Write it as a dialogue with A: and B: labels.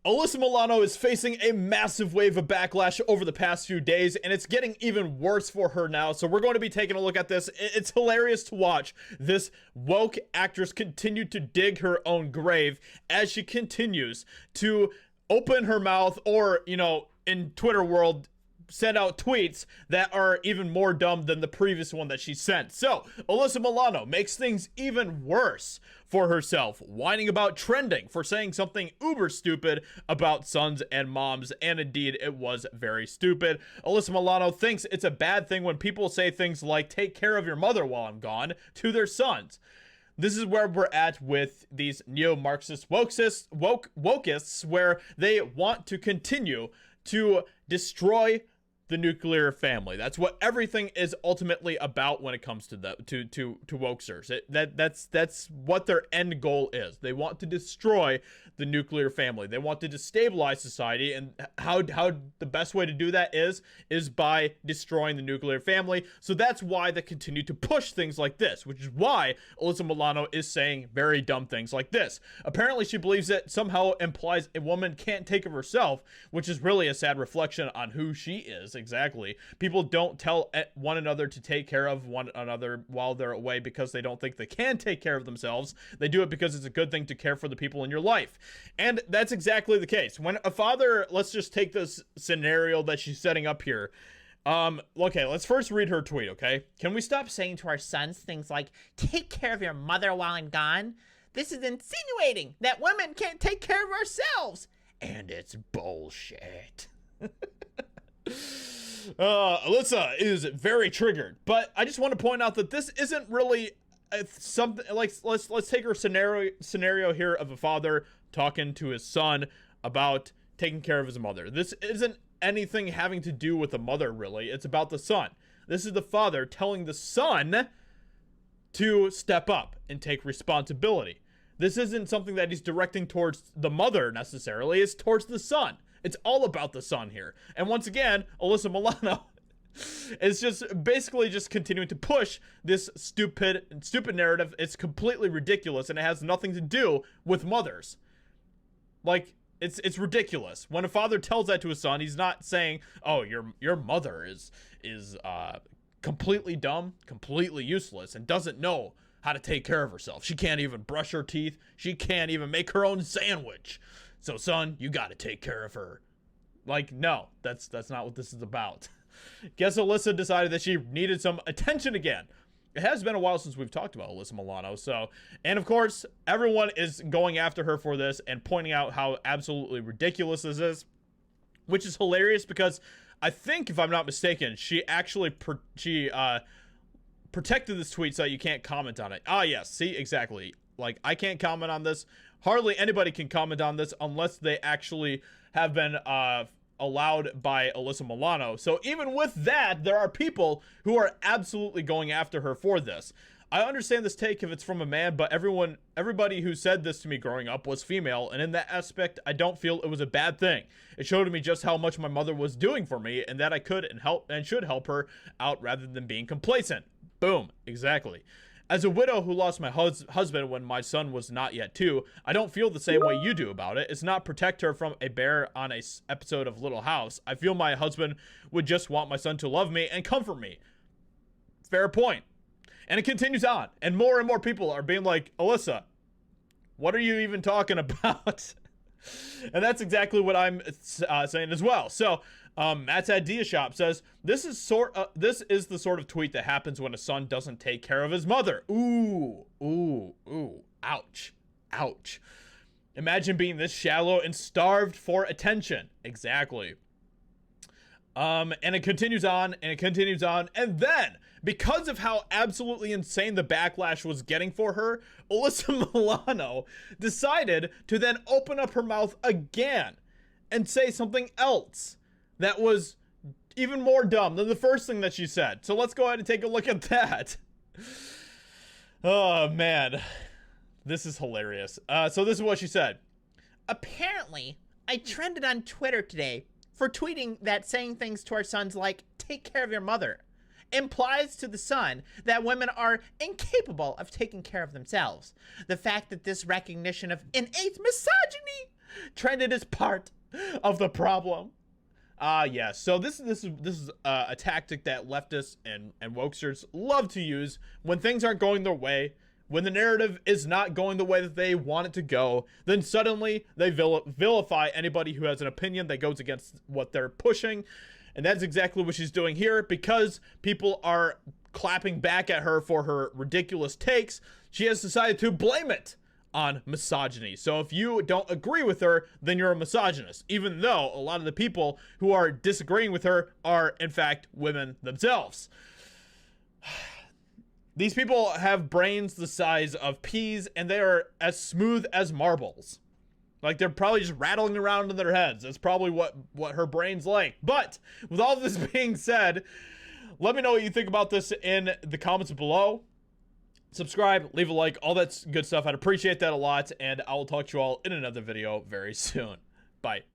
A: Alyssa Milano is facing a massive wave of backlash over the past few days, and it's getting even worse for her now. So we're going to be taking a look at this. It's hilarious to watch this woke actress continue to dig her own grave as she continues to open her mouth, or, you know, in Twitter world, send out tweets that are even more dumb than the previous one that she sent. So, Alyssa Milano makes things even worse for herself, whining about trending for saying something uber stupid about sons and moms, and indeed, it was very stupid. Alyssa Milano thinks it's a bad thing when people say things like, "take care of your mother while I'm gone," to their sons. This is where we're at with these neo-Marxist wokeists, where they want to continue to destroy the nuclear family. That's what everything is ultimately about when it comes to the to wokesters. That's what their end goal is. They want to destroy the nuclear family. They want to destabilize society, and how the best way to do that is by destroying the nuclear family. So that's why they continue to push things like this, which is why Alyssa Milano is saying very dumb things like this. Apparently, she believes it somehow implies a woman can't take of herself, which is really a sad reflection on who she is. Exactly. People don't tell one another to take care of one another while they're away because they don't think they can take care of themselves. They do it because it's a good thing to care for the people in your life. And that's exactly the case. When a father, let's just take this scenario that she's setting up here. Okay, let's first read her tweet, okay? Can we stop saying to our sons things like, "take care of your mother while I'm gone"? This is insinuating that women can't take care of ourselves. And it's bullshit. Alyssa is very triggered, but I just want to point out that this isn't really something like, let's take her scenario here of a father talking to his son about taking care of his mother. This isn't anything having to do with the mother, really. It's about the son. This is the father telling the son to step up and take responsibility. This isn't something that he's directing towards the mother necessarily. It's towards the son. It's all about the son here. And once again, Alyssa Milano is just basically just continuing to push this stupid narrative. It's completely ridiculous, and it has nothing to do with mothers. Like, it's ridiculous. When a father tells that to his son, he's not saying, "Oh, your mother is completely dumb, completely useless, and doesn't know how to take care of herself. She can't even brush her teeth. She can't even make her own sandwich. So, son, you got to take care of her." Like, no, that's not what this is about. Guess Alyssa decided that she needed some attention again. It has been a while since we've talked about Alyssa Milano, so, and of course, everyone is going after her for this and pointing out how absolutely ridiculous this is, which is hilarious because I think, if I'm not mistaken, she actually protected this tweet so that you can't comment on it. Ah, yes, see, exactly. Like, I can't comment on this. Hardly anybody can comment on this unless they actually have been allowed by Alyssa Milano. So even with that, there are people who are absolutely going after her for this. I understand this take if it's from a man, but everybody who said this to me growing up was female, and in that aspect, I don't feel it was a bad thing. It showed me just how much my mother was doing for me, and that I could and should help her out rather than being complacent. Boom, exactly. As a widow who lost my husband when my son was not yet 2, I don't feel the same way you do about it. It's not protect her from a bear on a episode of Little House. I feel my husband would just want my son to love me and comfort me. Fair point. And it continues on. And more people are being like, "Alyssa, what are you even talking about?" And that's exactly what I'm saying as well. So, Matt's Idea Shop says, this is the sort of tweet that happens when a son doesn't take care of his mother. Ooh, ouch. Imagine being this shallow and starved for attention. Exactly. And it continues on, and then, because of how absolutely insane the backlash was getting for her, Alyssa Milano decided to then open up her mouth again and say something else that was even more dumb than the first thing that she said. So let's go ahead and take a look at that. Oh, man. This is hilarious. So this is what she said. "Apparently, I trended on Twitter today for tweeting that saying things to our sons like, 'take care of your mother,' implies to the son that women are incapable of taking care of themselves. The fact that this recognition of innate misogyny Trending is part of the problem. Yeah, so this is a tactic that leftists and wokesters love to use when things aren't going their way. When the narrative is not going the way that they want it to go, then suddenly they vilify anybody who has an opinion that goes against what they're pushing. And that's exactly what she's doing here. Because people are clapping back at her for her ridiculous takes, she has decided to blame it on misogyny. So if you don't agree with her, then you're a misogynist, even though a lot of the people who are disagreeing with her are, in fact, women themselves. These people have brains the size of peas, and they are as smooth as marbles. Like, they're probably just rattling around in their heads. That's probably what her brain's like. But with all this being said, let me know what you think about this in the comments below. Subscribe, leave a like, all that good stuff. I'd appreciate that a lot, and I will talk to you all in another video very soon. Bye.